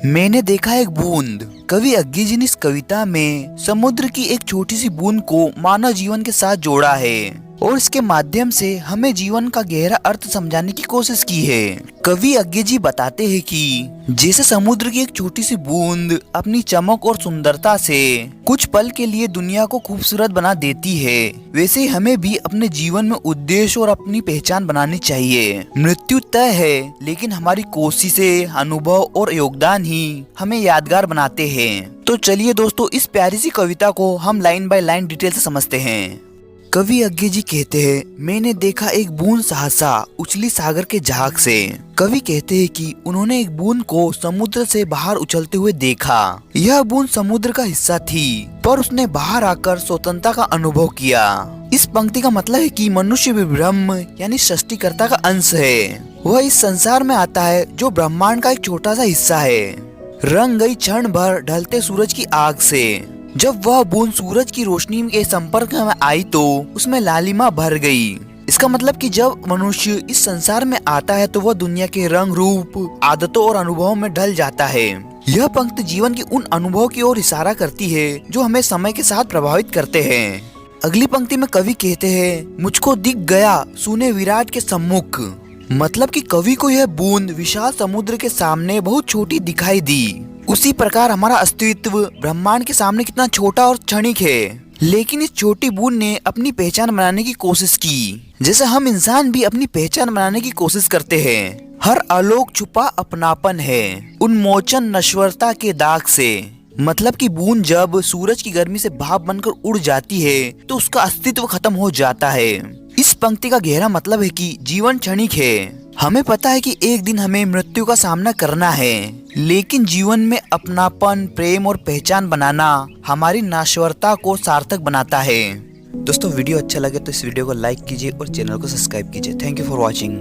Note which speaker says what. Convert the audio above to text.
Speaker 1: मैंने देखा एक बूंद। कवि अज्ञे ने इस कविता में समुद्र की एक छोटी सी बूंद को मानव जीवन के साथ जोड़ा है और इसके माध्यम से हमें जीवन का गहरा अर्थ समझाने की कोशिश की है। कवि अज्ञे जी बताते हैं कि जैसे समुद्र की एक छोटी सी बूंद अपनी चमक और सुंदरता से कुछ पल के लिए दुनिया को खूबसूरत बना देती है, वैसे ही हमें भी अपने जीवन में उद्देश्य और अपनी पहचान बनानी चाहिए। मृत्यु तय है, लेकिन हमारी कोशिशें, अनुभव और योगदान ही हमें यादगार बनाते हैं। तो चलिए दोस्तों, इस प्यारी सी कविता को हम लाइन बाय लाइन डिटेल से समझते हैं। कवि अज्ञे जी कहते हैं, मैंने देखा एक बूंद सहसा उछली सागर के झाग से। कवि कहते हैं कि उन्होंने एक बूंद को समुद्र से बाहर उछलते हुए देखा। यह बूंद समुद्र का हिस्सा थी, पर उसने बाहर आकर स्वतंत्रता का अनुभव किया। इस पंक्ति का मतलब है कि मनुष्य भी ब्रह्म यानी सृष्टिकर्ता का अंश है। वह इस संसार में आता है जो ब्रह्मांड का एक छोटा सा हिस्सा है। रंग गई क्षण भर ढलते सूरज की आग से। जब वह बूंद सूरज की रोशनी के संपर्क में आई तो उसमें लालिमा भर गई। इसका मतलब कि जब मनुष्य इस संसार में आता है तो वह दुनिया के रंग, रूप, आदतों और अनुभवों में ढल जाता है। यह पंक्ति जीवन के उन अनुभवों की ओर इशारा करती है जो हमें समय के साथ प्रभावित करते हैं। अगली पंक्ति में कवि कहते हैं, मुझको दिख गया सुने विराट के सम्मुख। मतलब कि कवि को यह बूंद विशाल समुद्र के सामने बहुत छोटी दिखाई दी। उसी प्रकार हमारा अस्तित्व ब्रह्मांड के सामने कितना छोटा और क्षणिक है, लेकिन इस छोटी बूंद ने अपनी पहचान बनाने की कोशिश की, जैसे हम इंसान भी अपनी पहचान बनाने की कोशिश करते हैं। हर आलोक छुपा अपनापन है, उन्मोचन नश्वरता के दाग से। मतलब कि बूंद जब सूरज की गर्मी से भाप बनकर उड़ जाती है तो उसका अस्तित्व खत्म हो जाता है। इस पंक्ति का गहरा मतलब है कि जीवन क्षणिक है। हमें पता है कि एक दिन हमें मृत्यु का सामना करना है, लेकिन जीवन में अपनापन, प्रेम और पहचान बनाना हमारी नश्वरता को सार्थक बनाता है। दोस्तों, वीडियो अच्छा लगे तो इस वीडियो को लाइक कीजिए और चैनल को सब्सक्राइब कीजिए। Thank you for watching.